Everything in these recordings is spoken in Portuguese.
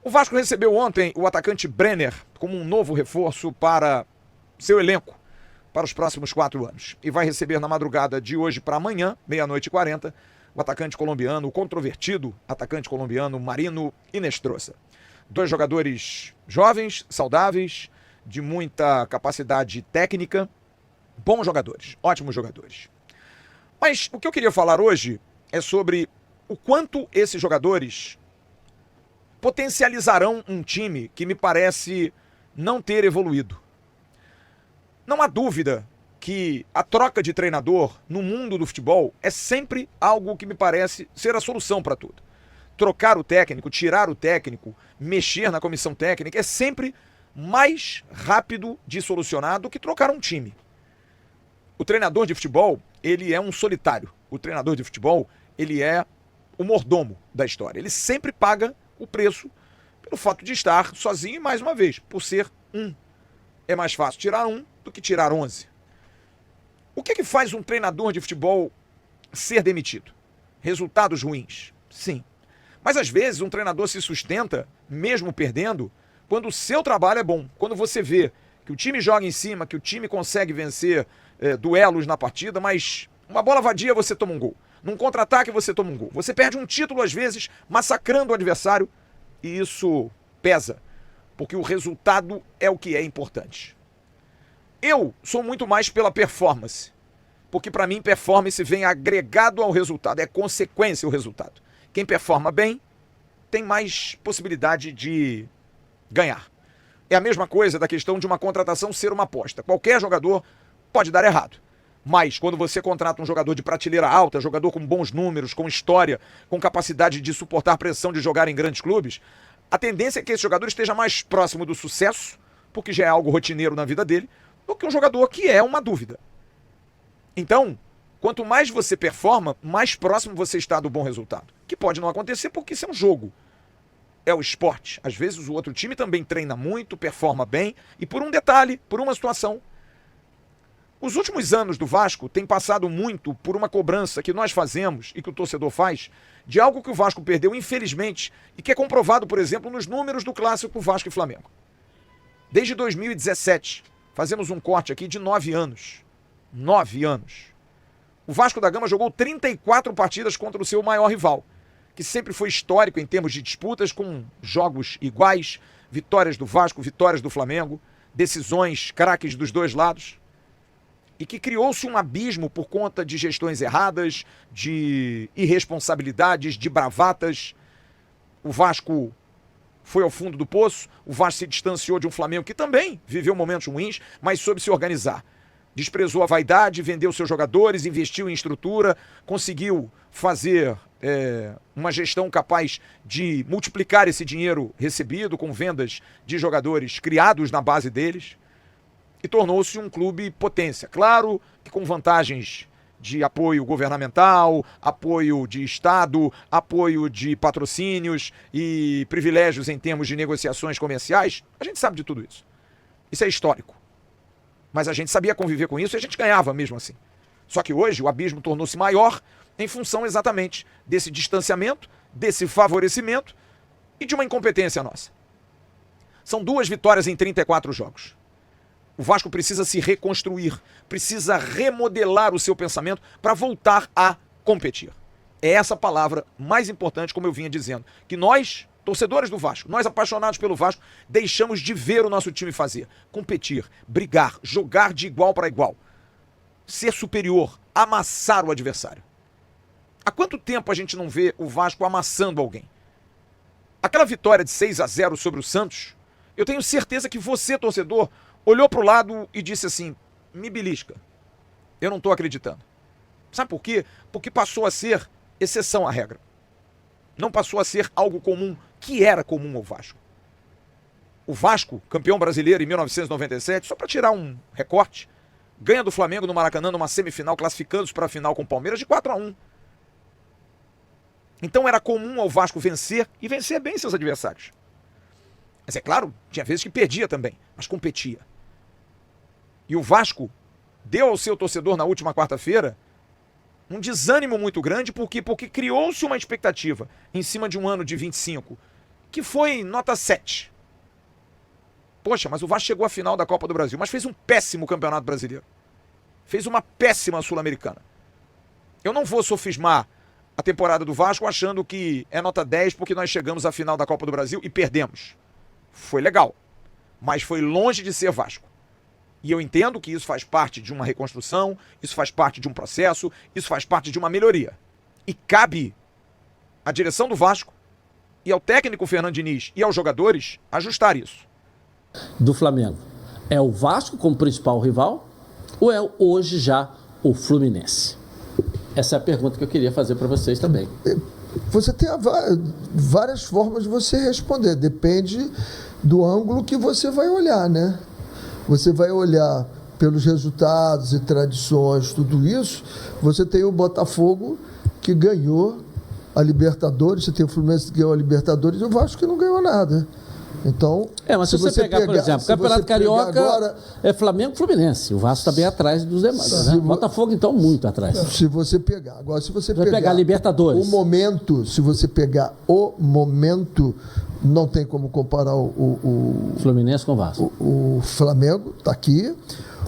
O Vasco recebeu ontem o atacante Brenner como um novo reforço para seu elenco para os próximos 4 anos. E vai receber na madrugada de hoje para amanhã, 00h40, o atacante colombiano, o controvertido atacante colombiano Marino Inestrosa. 2 jogadores jovens, saudáveis, de muita capacidade técnica, bons jogadores, ótimos jogadores. Mas o que eu queria falar hoje é sobre o quanto esses jogadores potencializarão um time que me parece não ter evoluído. Não há dúvida que a troca de treinador no mundo do futebol é sempre algo que me parece ser a solução para tudo. Trocar o técnico, tirar o técnico, mexer na comissão técnica é sempre mais rápido de solucionar do que trocar um time. O treinador de futebol, ele é um solitário. O treinador de futebol, ele é o mordomo da história. Ele sempre paga o preço pelo fato de estar sozinho e, mais uma vez, por ser um. É mais fácil tirar um do que tirar 11. O que faz um treinador de futebol ser demitido? Resultados ruins? Sim. Mas às vezes um treinador se sustenta, mesmo perdendo, quando o seu trabalho é bom. Quando você vê que o time joga em cima, que o time consegue vencer duelos na partida, mas uma bola vadia você toma um gol. Num contra-ataque você toma um gol. Você perde um título às vezes massacrando o adversário e isso pesa, porque o resultado é o que é importante. Eu sou muito mais pela performance, porque para mim performance vem agregado ao resultado, é consequência o resultado. Quem performa bem tem mais possibilidade de ganhar. É a mesma coisa da questão de uma contratação ser uma aposta. Qualquer jogador pode dar errado. Mas quando você contrata um jogador de prateleira alta, jogador com bons números, com história, com capacidade de suportar pressão de jogar em grandes clubes, a tendência é que esse jogador esteja mais próximo do sucesso, porque já é algo rotineiro na vida dele, do que um jogador que é uma dúvida. Então, quanto mais você performa, mais próximo você está do bom resultado. Que pode não acontecer porque isso é um jogo. É o esporte. Às vezes o outro time também treina muito, performa bem, e por um detalhe, por uma situação. Os últimos anos do Vasco têm passado muito por uma cobrança que nós fazemos e que o torcedor faz, de algo que o Vasco perdeu, infelizmente, e que é comprovado, por exemplo, nos números do clássico Vasco e Flamengo. Desde 2017, fazemos um corte aqui de 9 anos. 9 anos. O Vasco da Gama jogou 34 partidas contra o seu maior rival, que sempre foi histórico em termos de disputas, com jogos iguais, vitórias do Vasco, vitórias do Flamengo, decisões, craques dos dois lados, e que criou-se um abismo por conta de gestões erradas, de irresponsabilidades, de bravatas. O Vasco foi ao fundo do poço, o Vasco se distanciou de um Flamengo que também viveu momentos ruins, mas soube se organizar. Desprezou a vaidade, vendeu seus jogadores, investiu em estrutura, conseguiu fazer uma gestão capaz de multiplicar esse dinheiro recebido com vendas de jogadores criados na base deles e tornou-se um clube potência. Claro que com vantagens de apoio governamental, apoio de Estado, apoio de patrocínios e privilégios em termos de negociações comerciais, a gente sabe de tudo isso. Isso é histórico. Mas a gente sabia conviver com isso e a gente ganhava mesmo assim. Só que hoje o abismo tornou-se maior em função exatamente desse distanciamento, desse favorecimento e de uma incompetência nossa. São 2 vitórias em 34 jogos. O Vasco precisa se reconstruir, precisa remodelar o seu pensamento para voltar a competir. É essa palavra mais importante, como eu vinha dizendo, que nós, torcedores do Vasco, nós apaixonados pelo Vasco, deixamos de ver o nosso time fazer. Competir, brigar, jogar de igual para igual. Ser superior, amassar o adversário. Há quanto tempo a gente não vê o Vasco amassando alguém? Aquela vitória de 6-0 sobre o Santos, eu tenho certeza que você, torcedor, olhou para o lado e disse assim, me belisca. Eu não estou acreditando. Sabe por quê? Porque passou a ser exceção à regra. Não passou a ser algo comum, que era comum ao Vasco. O Vasco, campeão brasileiro em 1997, só para tirar um recorte, ganha do Flamengo no Maracanã numa semifinal, classificando-se para a final com o Palmeiras de 4-1. Então era comum ao Vasco vencer e vencer bem seus adversários. Mas é claro, tinha vezes que perdia também, mas competia. E o Vasco deu ao seu torcedor na última quarta-feira um desânimo muito grande, porque criou-se uma expectativa em cima de um ano de 25 que foi nota 7. Poxa, mas o Vasco chegou à final da Copa do Brasil, mas fez um péssimo Campeonato Brasileiro. Fez uma péssima Sul-Americana. Eu não vou sofismar a temporada do Vasco achando que é nota 10 porque nós chegamos à final da Copa do Brasil e perdemos. Foi legal, mas foi longe de ser Vasco. E eu entendo que isso faz parte de uma reconstrução, isso faz parte de um processo, isso faz parte de uma melhoria. E cabe à direção do Vasco e ao técnico Fernando Diniz e aos jogadores ajustar isso. Do Flamengo, é o Vasco como principal rival ou é hoje já o Fluminense? Essa é a pergunta que eu queria fazer para vocês também. Você tem várias formas de você responder, depende do ângulo que você vai olhar, né? Você vai olhar pelos resultados e tradições, tudo isso. Você tem o Botafogo, que ganhou a Libertadores, você tem o Fluminense que ganhou a Libertadores e o Vasco que não ganhou nada. Então, mas se você pegar, por exemplo, o Campeonato Carioca agora, é Flamengo e Fluminense. O Vasco está bem atrás dos demais. Né? Botafogo, então, muito atrás. Se você pegar. Agora, se você pegar Libertadores. O momento, se você pegar o momento, não tem como comparar o Fluminense com o Vasco. O Flamengo está aqui.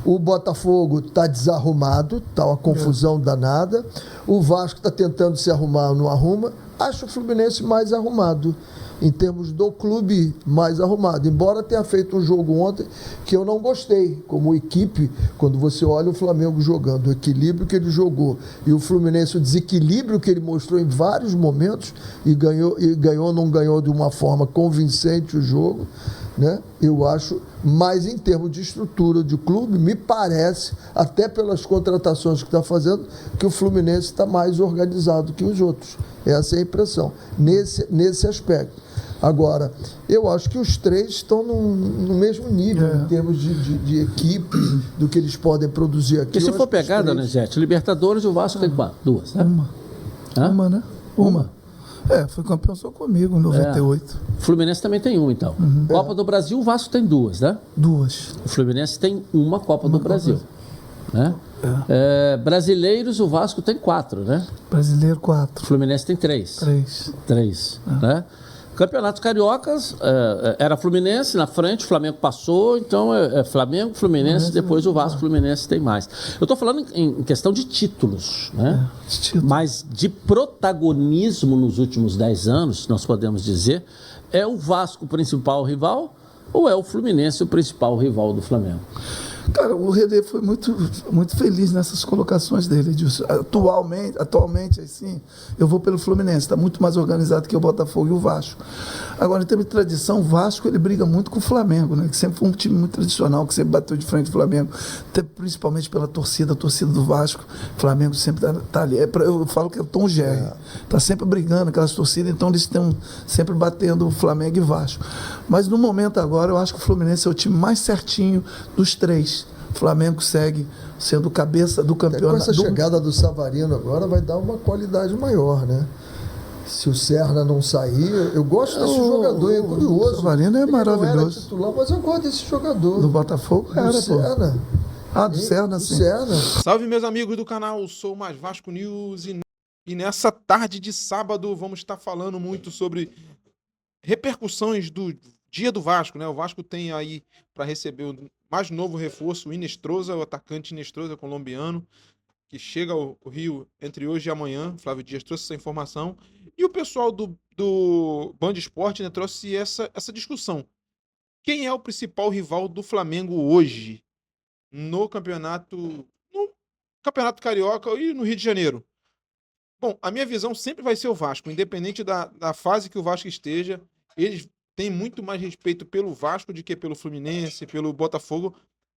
O Botafogo está desarrumado, está uma confusão danada. O Vasco está tentando se arrumar, não arruma. Acho o Fluminense mais arrumado, em termos do clube mais arrumado. Embora tenha feito um jogo ontem que eu não gostei, como equipe, quando você olha o Flamengo jogando, o equilíbrio que ele jogou, e o Fluminense, o desequilíbrio que ele mostrou em vários momentos, e ganhou, não ganhou de uma forma convincente o jogo, né? Eu acho, mas em termos de estrutura de clube, me parece, até pelas contratações que está fazendo, que o Fluminense está mais organizado que os outros. Essa é a impressão, nesse aspecto. Agora, eu acho que os três estão no mesmo nível, em termos de equipe, do que eles podem produzir aqui. E se for pegar, Donizete, Libertadores, o Vasco tem quatro? Duas, né? Uma, né? Uma. Foi campeão só comigo, em 98. O Fluminense também tem um, então. Copa do Brasil, o Vasco tem duas, né? Duas. O Fluminense tem uma Copa do Brasil. Né? Brasileiros, o Vasco tem 4, né? Brasileiro, 4. O Fluminense tem 3. 3. Né? Campeonatos cariocas, era Fluminense na frente, o Flamengo passou, então Flamengo, Fluminense, depois o Vasco, Fluminense tem mais. Eu estou falando em questão de títulos, né? Mas de protagonismo nos últimos 10 anos, nós podemos dizer, é o Vasco o principal rival ou é o Fluminense o principal rival do Flamengo? Cara, o Redê foi muito feliz nessas colocações dele. Atualmente, assim, eu vou pelo Fluminense, está muito mais organizado que o Botafogo e o Vasco. Agora, em termos de tradição, o Vasco ele briga muito com o Flamengo, né? Que sempre foi um time muito tradicional, que sempre bateu de frente do Flamengo, até principalmente pela torcida, a torcida do Vasco. O Flamengo sempre está ali. Eu falo que é o Tom Jerry, está sempre brigando aquelas torcidas, então eles estão sempre batendo o Flamengo e Vasco. Mas no momento agora, eu acho que o Fluminense é o time mais certinho dos três. O Flamengo segue sendo cabeça do campeonato. Com essa chegada do Savarino agora vai dar uma qualidade maior, né? Se o Serna não sair, eu gosto desse jogador, é curioso. O Savarino é maravilhoso. Não era titular, mas eu gosto desse jogador. Do Botafogo era, Serna. Do Serna, sim. Salve, meus amigos do canal, sou o Mais Vasco News e nessa tarde de sábado vamos estar falando muito sobre repercussões do Dia do Vasco, né? O Vasco tem aí para receber o mais novo reforço, o Inestrosa, o atacante Inestrosa colombiano, que chega ao Rio entre hoje e amanhã. Flávio Dias trouxe essa informação. E o pessoal do Band Esporte, né, trouxe essa discussão. Quem é o principal rival do Flamengo hoje no campeonato Carioca e no Rio de Janeiro? Bom, a minha visão sempre vai ser o Vasco, independente da fase que o Vasco esteja. Eles têm muito mais respeito pelo Vasco do que pelo Fluminense, pelo Botafogo,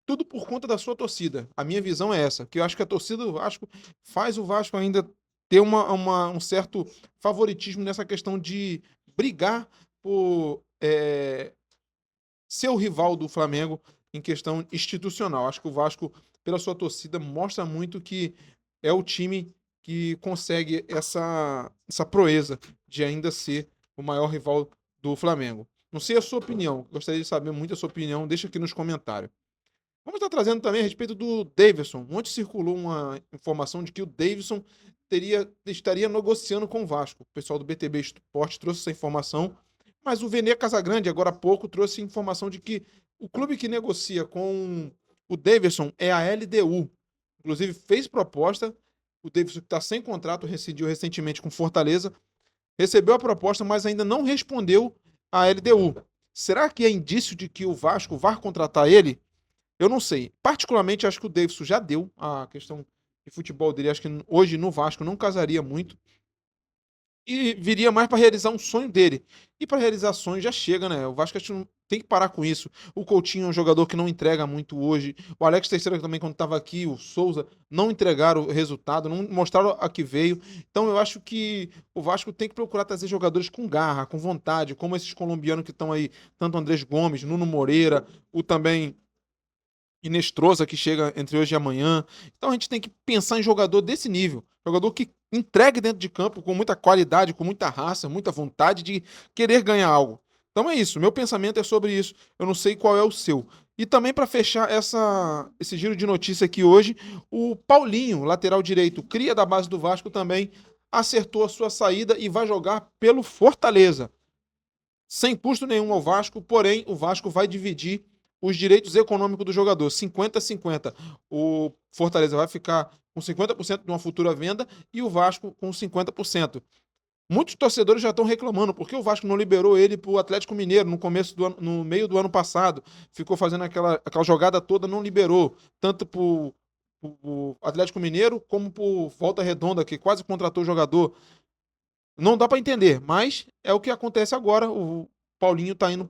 tudo por conta da sua torcida. A minha visão é essa, que eu acho que a torcida do Vasco faz o Vasco ainda ter um certo favoritismo nessa questão de brigar por ser o rival do Flamengo em questão institucional. Acho que o Vasco, pela sua torcida, mostra muito que é o time que consegue essa proeza de ainda ser o maior rival do Flamengo. Não sei a sua opinião, gostaria de saber muito a sua opinião, deixa aqui nos comentários. Vamos estar trazendo também a respeito do Davidson. Ontem circulou uma informação de que o Davidson estaria negociando com o Vasco. O pessoal do BTB Esporte trouxe essa informação. Mas o Vene Casagrande, agora há pouco, trouxe informação de que o clube que negocia com o Davidson é a LDU. Inclusive, fez proposta. O Davidson, que está sem contrato, rescindiu recentemente com Fortaleza, recebeu a proposta, mas ainda não respondeu à LDU. Será que é indício de que o Vasco vai contratar ele? Eu não sei. Particularmente, acho que o Davidson já deu a questão de futebol dele. Acho que hoje no Vasco não casaria muito. E viria mais para realizar um sonho dele. E para realizar sonho já chega, né? O Vasco acho que tem que parar com isso. O Coutinho é um jogador que não entrega muito hoje. O Alex Teixeira também, quando estava aqui, o Souza, não entregaram o resultado, não mostraram a que veio. Então eu acho que o Vasco tem que procurar trazer jogadores com garra, com vontade, como esses colombianos que estão aí, tanto Andrés Gomes, Nuno Moreira, o também Inestrosa, que chega entre hoje e amanhã. Então a gente tem que pensar em jogador desse nível. Jogador que entregue dentro de campo com muita qualidade, com muita raça, muita vontade de querer ganhar algo. Então é isso. Meu pensamento é sobre isso. Eu não sei qual é o seu. E também para fechar esse giro de notícia aqui hoje, o Paulinho, lateral direito, cria da base do Vasco, também acertou a sua saída e vai jogar pelo Fortaleza. Sem custo nenhum ao Vasco, porém o Vasco vai dividir os direitos econômicos do jogador, 50-50. O Fortaleza vai ficar com 50% de uma futura venda e o Vasco com 50%. Muitos torcedores já estão reclamando porque o Vasco não liberou ele para o Atlético Mineiro no meio do ano passado. Ficou fazendo aquela jogada toda, não liberou. Tanto para o Atlético Mineiro como para o Volta Redonda, que quase contratou o jogador. Não dá para entender, mas é o que acontece agora. O Paulinho está indo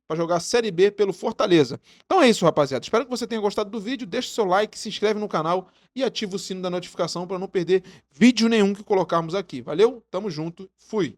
para jogar a Série B pelo Fortaleza. Então é isso, rapaziada. Espero que você tenha gostado do vídeo. Deixa o seu like, se inscreve no canal e ativa o sino da notificação para não perder vídeo nenhum que colocarmos aqui. Valeu? Tamo junto. Fui.